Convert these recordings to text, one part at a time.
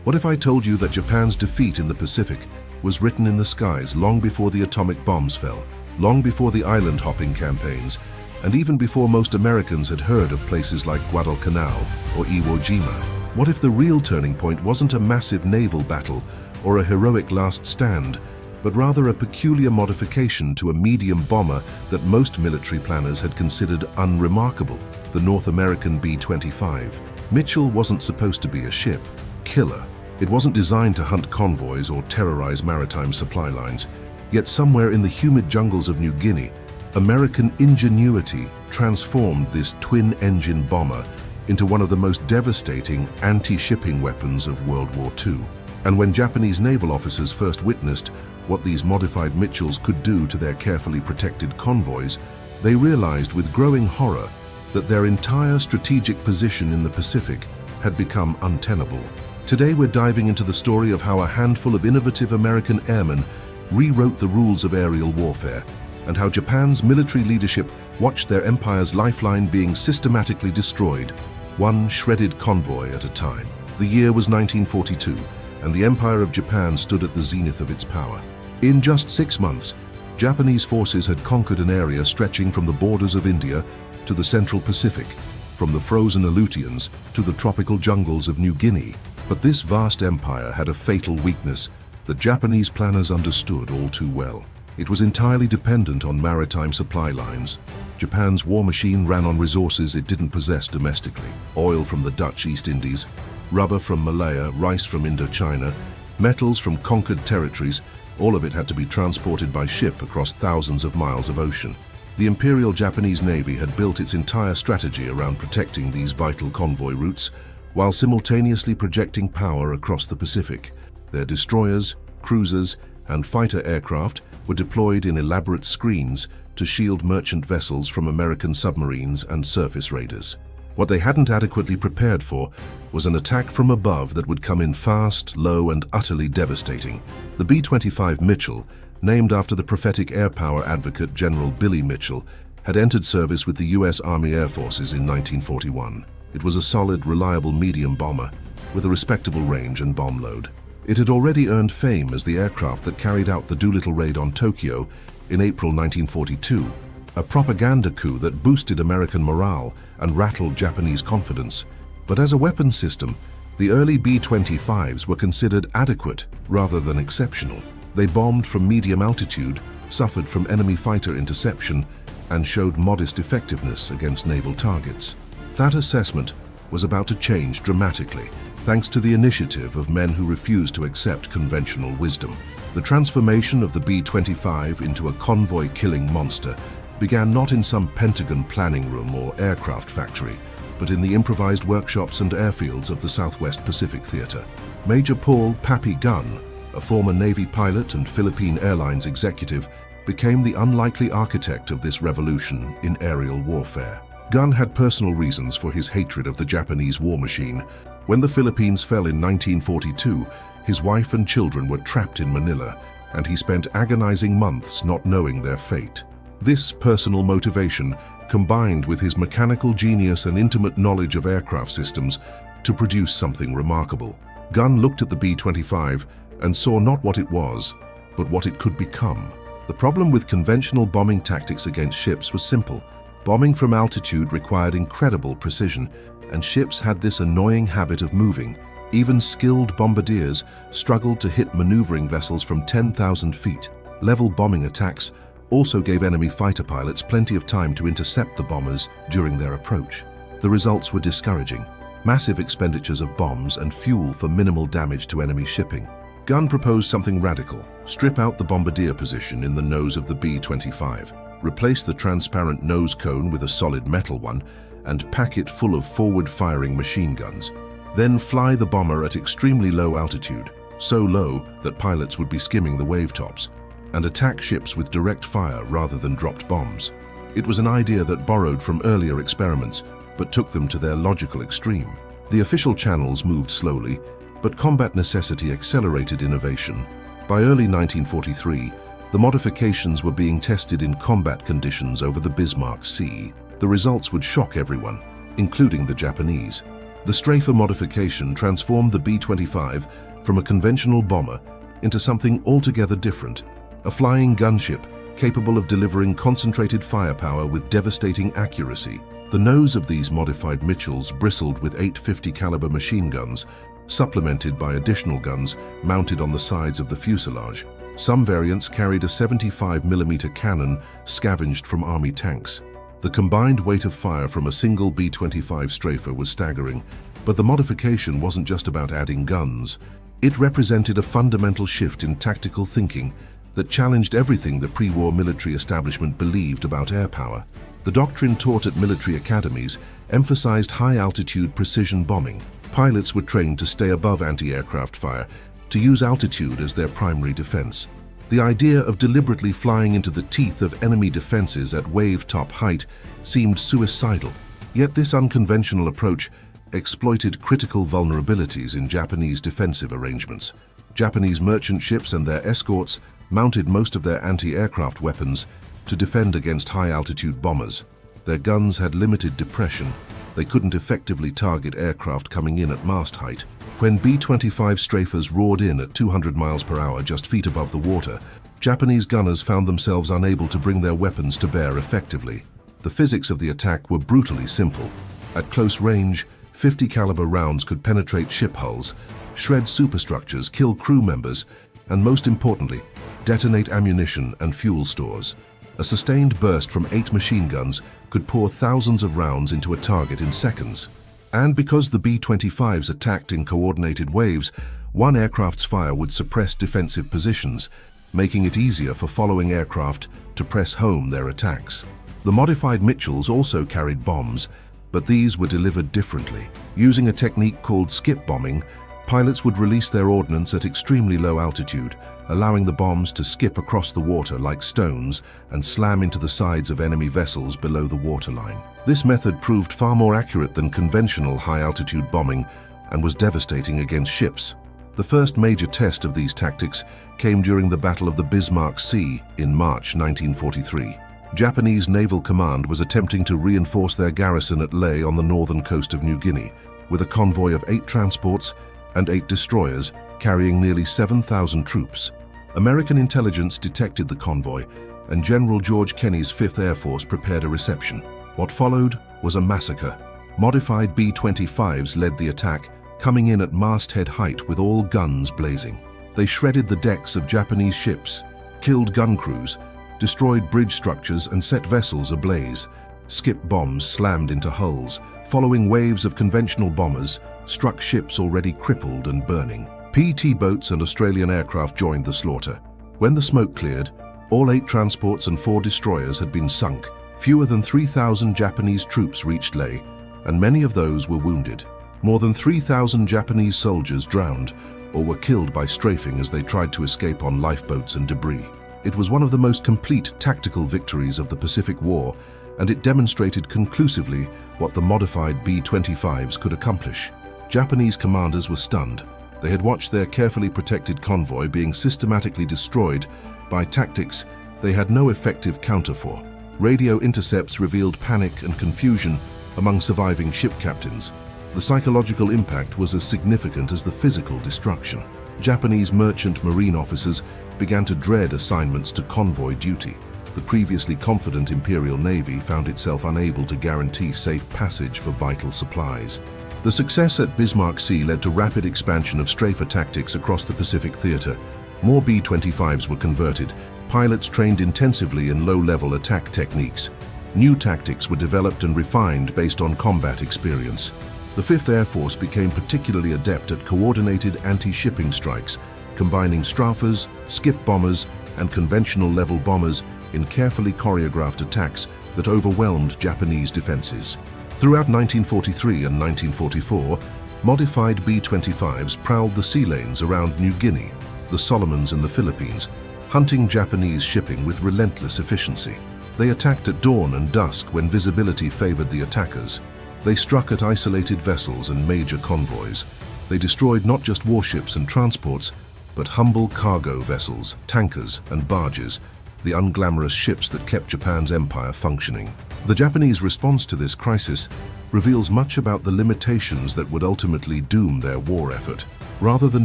What if I told you that Japan's defeat in the Pacific was written in the skies long before the atomic bombs fell, long before the island-hopping campaigns, and even before most Americans had heard of places like Guadalcanal or Iwo Jima? What if the real turning point wasn't a massive naval battle or a heroic last stand, but rather a peculiar modification to a medium bomber that most military planners had considered unremarkable, the North American B-25? Mitchell wasn't supposed to be a ship, killer. It wasn't designed to hunt convoys or terrorize maritime supply lines. Yet somewhere in the humid jungles of New Guinea, American ingenuity transformed this twin-engine bomber into one of the most devastating anti-shipping weapons of World War II. And when Japanese naval officers first witnessed what these modified Mitchells could do to their carefully protected convoys, they realized with growing horror that their entire strategic position in the Pacific had become untenable. Today we're diving into the story of how a handful of innovative American airmen rewrote the rules of aerial warfare, and how Japan's military leadership watched their empire's lifeline being systematically destroyed, one shredded convoy at a time. The year was 1942, and the Empire of Japan stood at the zenith of its power. In just 6 months, Japanese forces had conquered an area stretching from the borders of India to the Central Pacific, from the frozen Aleutians to the tropical jungles of New Guinea. But this vast empire had a fatal weakness that Japanese planners understood all too well. It was entirely dependent on maritime supply lines. Japan's war machine ran on resources it didn't possess domestically: oil from the Dutch East Indies, rubber from Malaya, rice from Indochina, metals from conquered territories. All of it had to be transported by ship across thousands of miles of ocean. The Imperial Japanese Navy had built its entire strategy around protecting these vital convoy routes, while simultaneously projecting power across the Pacific. Their destroyers, cruisers, and fighter aircraft were deployed in elaborate screens to shield merchant vessels from American submarines and surface raiders. What they hadn't adequately prepared for was an attack from above that would come in fast, low, and utterly devastating. The B-25 Mitchell, named after the prophetic air power advocate General Billy Mitchell, had entered service with the U.S. Army Air Forces in 1941. It was a solid, reliable medium bomber with a respectable range and bomb load. It had already earned fame as the aircraft that carried out the Doolittle raid on Tokyo in April 1942, a propaganda coup that boosted American morale and rattled Japanese confidence. But as a weapons system, the early B-25s were considered adequate rather than exceptional. They bombed from medium altitude, suffered from enemy fighter interception, and showed modest effectiveness against naval targets. That assessment was about to change dramatically, thanks to the initiative of men who refused to accept conventional wisdom. The transformation of the B-25 into a convoy-killing monster began not in some Pentagon planning room or aircraft factory, but in the improvised workshops and airfields of the Southwest Pacific Theater. Major Paul "Pappy" Gunn, a former Navy pilot and Philippine Airlines executive, became the unlikely architect of this revolution in aerial warfare. Gunn had personal reasons for his hatred of the Japanese war machine. When the Philippines fell in 1942, his wife and children were trapped in Manila, and he spent agonizing months not knowing their fate. This personal motivation combined with his mechanical genius and intimate knowledge of aircraft systems to produce something remarkable. Gunn looked at the B-25 and saw not what it was, but what it could become. The problem with conventional bombing tactics against ships was simple. Bombing from altitude required incredible precision, and ships had this annoying habit of moving. Even skilled bombardiers struggled to hit maneuvering vessels from 10,000 feet. Level bombing attacks also gave enemy fighter pilots plenty of time to intercept the bombers during their approach. The results were discouraging: massive expenditures of bombs and fuel for minimal damage to enemy shipping. Gunn proposed something radical: strip out the bombardier position in the nose of the B-25, replace the transparent nose cone with a solid metal one, and pack it full of forward-firing machine guns. Then fly the bomber at extremely low altitude, so low that pilots would be skimming the wave tops, and attack ships with direct fire rather than dropped bombs. It was an idea that borrowed from earlier experiments, but took them to their logical extreme. The official channels moved slowly, but combat necessity accelerated innovation. By early 1943, the modifications were being tested in combat conditions over the Bismarck Sea. The results would shock everyone, including the Japanese. The Strafer modification transformed the B-25 from a conventional bomber into something altogether different, a flying gunship capable of delivering concentrated firepower with devastating accuracy. The nose of these modified Mitchells bristled with 850 caliber machine guns, supplemented by additional guns mounted on the sides of the fuselage. Some variants carried a 75mm cannon scavenged from Army tanks. The combined weight of fire from a single B-25 Strafer was staggering, but the modification wasn't just about adding guns. It represented a fundamental shift in tactical thinking that challenged everything the pre-war military establishment believed about air power. The doctrine taught at military academies emphasized high-altitude precision bombing. Pilots were trained to stay above anti-aircraft fire, to use altitude as their primary defense. The idea of deliberately flying into the teeth of enemy defenses at wave-top height seemed suicidal. Yet this unconventional approach exploited critical vulnerabilities in Japanese defensive arrangements. Japanese merchant ships and their escorts mounted most of their anti-aircraft weapons to defend against high-altitude bombers. Their guns had limited depression. They couldn't effectively target aircraft coming in at mast height. When B-25 Strafers roared in at 200 miles per hour just feet above the water, Japanese gunners found themselves unable to bring their weapons to bear effectively. The physics of the attack were brutally simple. At close range, 50 caliber rounds could penetrate ship hulls, shred superstructures, kill crew members, and most importantly, detonate ammunition and fuel stores. A sustained burst from 8 machine guns could pour thousands of rounds into a target in seconds. And because the B-25s attacked in coordinated waves, one aircraft's fire would suppress defensive positions, making it easier for following aircraft to press home their attacks. The modified Mitchells also carried bombs, but these were delivered differently. Using a technique called skip bombing, pilots would release their ordnance at extremely low altitude, allowing the bombs to skip across the water like stones and slam into the sides of enemy vessels below the waterline. This method proved far more accurate than conventional high-altitude bombing and was devastating against ships. The first major test of these tactics came during the Battle of the Bismarck Sea in March 1943. Japanese Naval Command was attempting to reinforce their garrison at Lae on the northern coast of New Guinea, with a convoy of 8 transports and 8 destroyers carrying nearly 7,000 troops. American intelligence detected the convoy, and General George Kenney's 5th Air Force prepared a reception. What followed was a massacre. Modified B-25s led the attack, coming in at masthead height with all guns blazing. They shredded the decks of Japanese ships, killed gun crews, destroyed bridge structures and set vessels ablaze. Skip bombs slammed into hulls, following waves of conventional bombers struck ships already crippled and burning. PT boats and Australian aircraft joined the slaughter. When the smoke cleared, all 8 transports and 4 destroyers had been sunk. Fewer than 3,000 Japanese troops reached Lae, and many of those were wounded. More than 3,000 Japanese soldiers drowned or were killed by strafing as they tried to escape on lifeboats and debris. It was one of the most complete tactical victories of the Pacific War, and it demonstrated conclusively what the modified B-25s could accomplish. Japanese commanders were stunned. They had watched their carefully protected convoy being systematically destroyed by tactics they had no effective counter for. Radio intercepts revealed panic and confusion among surviving ship captains. The psychological impact was as significant as the physical destruction. Japanese merchant marine officers began to dread assignments to convoy duty. The previously confident Imperial Navy found itself unable to guarantee safe passage for vital supplies. The success at Bismarck Sea led to rapid expansion of strafer tactics across the Pacific theater. More B-25s were converted, pilots trained intensively in low-level attack techniques. New tactics were developed and refined based on combat experience. The 5th Air Force became particularly adept at coordinated anti-shipping strikes, combining strafers, skip bombers, and conventional level bombers in carefully choreographed attacks that overwhelmed Japanese defenses. Throughout 1943 and 1944, modified B-25s prowled the sea lanes around New Guinea, the Solomons and the Philippines, hunting Japanese shipping with relentless efficiency. They attacked at dawn and dusk when visibility favored the attackers. They struck at isolated vessels and major convoys. They destroyed not just warships and transports, but humble cargo vessels, tankers and barges, the unglamorous ships that kept Japan's empire functioning. The Japanese response to this crisis reveals much about the limitations that would ultimately doom their war effort. Rather than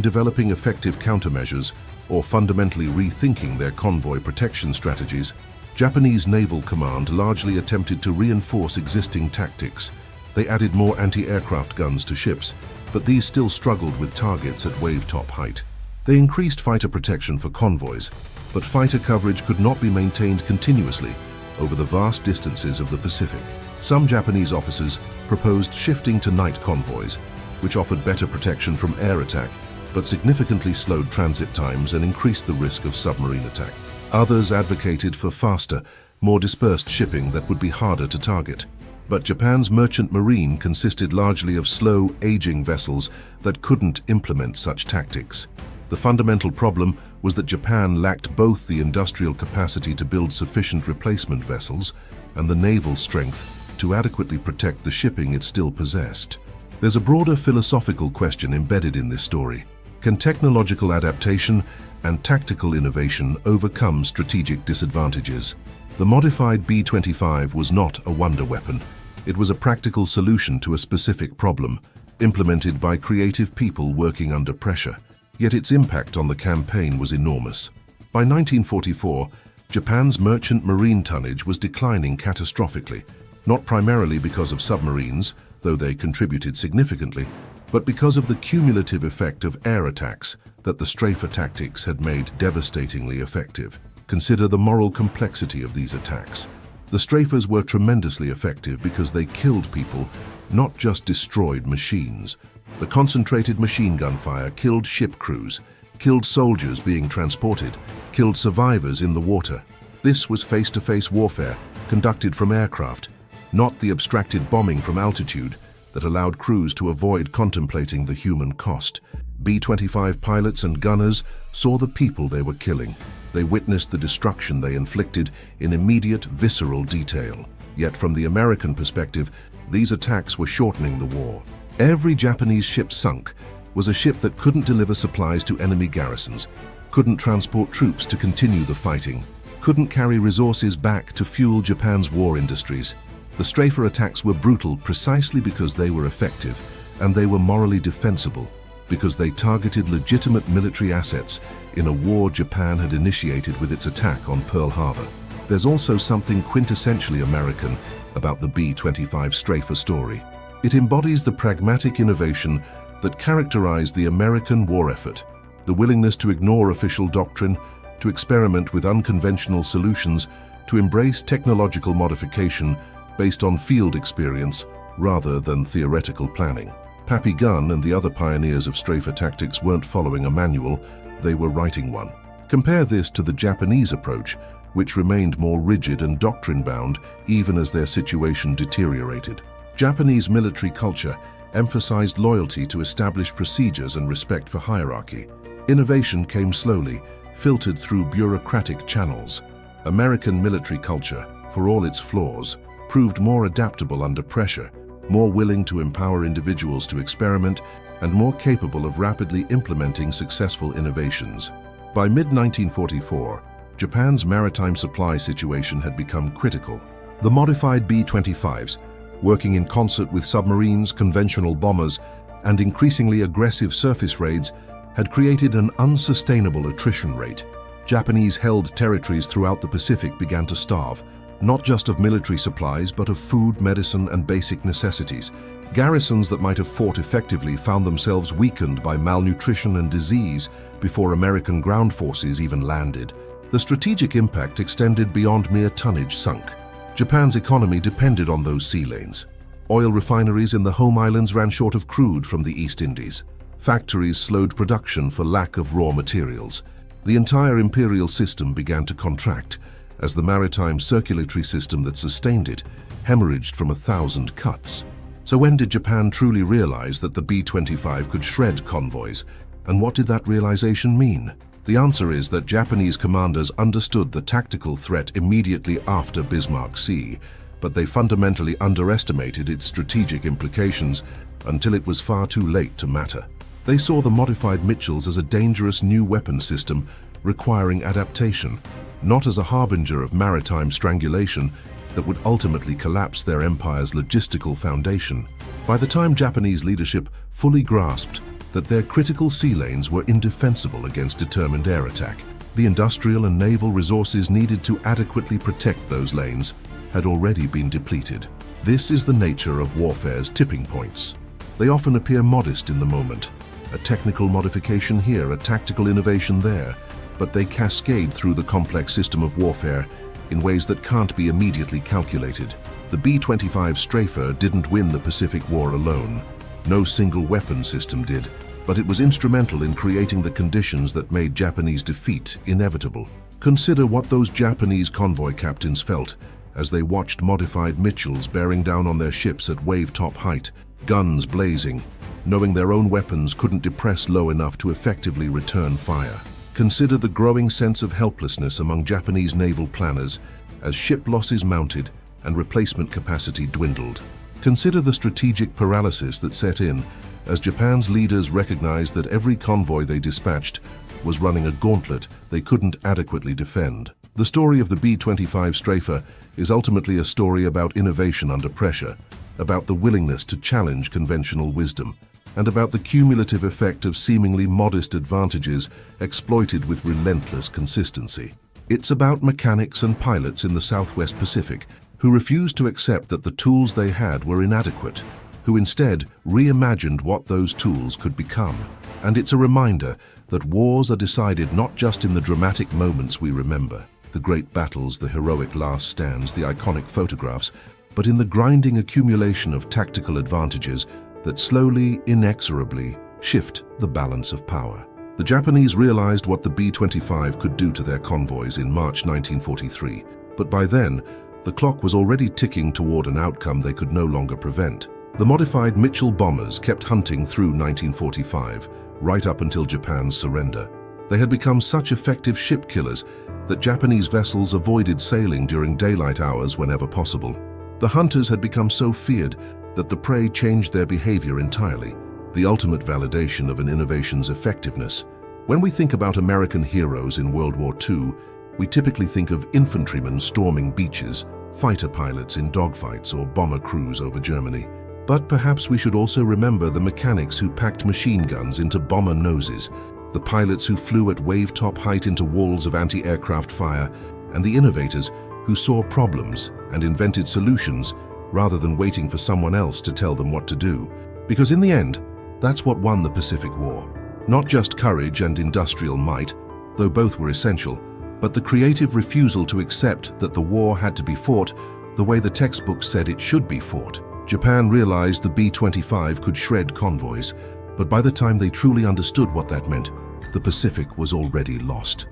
developing effective countermeasures or fundamentally rethinking their convoy protection strategies, Japanese Naval Command largely attempted to reinforce existing tactics. They added more anti-aircraft guns to ships, but these still struggled with targets at wave-top height. They increased fighter protection for convoys, but fighter coverage could not be maintained continuously over the vast distances of the Pacific. Some Japanese officers proposed shifting to night convoys, which offered better protection from air attack, but significantly slowed transit times and increased the risk of submarine attack. Others advocated for faster, more dispersed shipping that would be harder to target. But Japan's merchant marine consisted largely of slow, aging vessels that couldn't implement such tactics. The fundamental problem was that Japan lacked both the industrial capacity to build sufficient replacement vessels and the naval strength to adequately protect the shipping it still possessed. There's a broader philosophical question embedded in this story. Can technological adaptation and tactical innovation overcome strategic disadvantages? The modified B-25 was not a wonder weapon. It was a practical solution to a specific problem, implemented by creative people working under pressure. Yet its impact on the campaign was enormous. By 1944, Japan's merchant marine tonnage was declining catastrophically, not primarily because of submarines, though they contributed significantly, but because of the cumulative effect of air attacks that the strafer tactics had made devastatingly effective. Consider the moral complexity of these attacks. The strafers were tremendously effective because they killed people, not just destroyed machines. The concentrated machine gun fire killed ship crews, killed soldiers being transported, killed survivors in the water. This was face-to-face warfare conducted from aircraft, not the abstracted bombing from altitude that allowed crews to avoid contemplating the human cost. B-25 pilots and gunners saw the people they were killing. They witnessed the destruction they inflicted in immediate, visceral detail. Yet from the American perspective, these attacks were shortening the war. Every Japanese ship sunk was a ship that couldn't deliver supplies to enemy garrisons, couldn't transport troops to continue the fighting, couldn't carry resources back to fuel Japan's war industries. The strafer attacks were brutal precisely because they were effective, and they were morally defensible because they targeted legitimate military assets in a war Japan had initiated with its attack on Pearl Harbor. There's also something quintessentially American about the B-25 strafer story. It embodies the pragmatic innovation that characterized the American war effort, the willingness to ignore official doctrine, to experiment with unconventional solutions, to embrace technological modification based on field experience rather than theoretical planning. Pappy Gunn and the other pioneers of strafer tactics weren't following a manual, they were writing one. Compare this to the Japanese approach, which remained more rigid and doctrine-bound even as their situation deteriorated. Japanese military culture emphasized loyalty to established procedures and respect for hierarchy. Innovation came slowly, filtered through bureaucratic channels. American military culture, for all its flaws, proved more adaptable under pressure, more willing to empower individuals to experiment, and more capable of rapidly implementing successful innovations. By mid-1944, Japan's maritime supply situation had become critical. The modified B-25s, working in concert with submarines, conventional bombers, and increasingly aggressive surface raids, had created an unsustainable attrition rate. Japanese-held territories throughout the Pacific began to starve, not just of military supplies, but of food, medicine, and basic necessities. Garrisons that might have fought effectively found themselves weakened by malnutrition and disease before American ground forces even landed. The strategic impact extended beyond mere tonnage sunk. Japan's economy depended on those sea lanes. Oil refineries in the home islands ran short of crude from the East Indies. Factories slowed production for lack of raw materials. The entire imperial system began to contract, as the maritime circulatory system that sustained it hemorrhaged from 1,000 cuts. So when did Japan truly realize that the B-25 could shred convoys? And what did that realization mean? The answer is that Japanese commanders understood the tactical threat immediately after Bismarck Sea, but they fundamentally underestimated its strategic implications until it was far too late to matter. They saw the modified Mitchells as a dangerous new weapon system requiring adaptation, not as a harbinger of maritime strangulation, that would ultimately collapse their empire's logistical foundation. By the time Japanese leadership fully grasped that their critical sea lanes were indefensible against determined air attack, the industrial and naval resources needed to adequately protect those lanes had already been depleted. This is the nature of warfare's tipping points. They often appear modest in the moment, a technical modification here, a tactical innovation there, but they cascade through the complex system of warfare in ways that can't be immediately calculated. The B-25 strafer didn't win the Pacific War alone. No single weapon system did, but it was instrumental in creating the conditions that made Japanese defeat inevitable. Consider what those Japanese convoy captains felt as they watched modified Mitchells bearing down on their ships at wave-top height, guns blazing, knowing their own weapons couldn't depress low enough to effectively return fire. Consider the growing sense of helplessness among Japanese naval planners as ship losses mounted and replacement capacity dwindled. Consider the strategic paralysis that set in as Japan's leaders recognized that every convoy they dispatched was running a gauntlet they couldn't adequately defend. The story of the B-25 strafer is ultimately a story about innovation under pressure, about the willingness to challenge conventional wisdom, and about the cumulative effect of seemingly modest advantages exploited with relentless consistency. It's about mechanics and pilots in the Southwest Pacific who refused to accept that the tools they had were inadequate, who instead reimagined what those tools could become. And it's a reminder that wars are decided not just in the dramatic moments we remember, the great battles, the heroic last stands, the iconic photographs, but in the grinding accumulation of tactical advantages that slowly, inexorably shift the balance of power. The Japanese realized what the B-25 could do to their convoys in March 1943, but by then, the clock was already ticking toward an outcome they could no longer prevent. The modified Mitchell bombers kept hunting through 1945, right up until Japan's surrender. They had become such effective ship killers that Japanese vessels avoided sailing during daylight hours whenever possible. The hunters had become so feared that the prey changed their behavior entirely, the ultimate validation of an innovation's effectiveness. When we think about American heroes in World War II, we typically think of infantrymen storming beaches, fighter pilots in dogfights, or bomber crews over Germany. But perhaps we should also remember the mechanics who packed machine guns into bomber noses, the pilots who flew at wave-top height into walls of anti-aircraft fire, and the innovators who saw problems and invented solutions rather than waiting for someone else to tell them what to do. Because in the end, that's what won the Pacific War. Not just courage and industrial might, though both were essential, but the creative refusal to accept that the war had to be fought the way the textbooks said it should be fought. Japan realized the B-25 could shred convoys, but by the time they truly understood what that meant, the Pacific was already lost.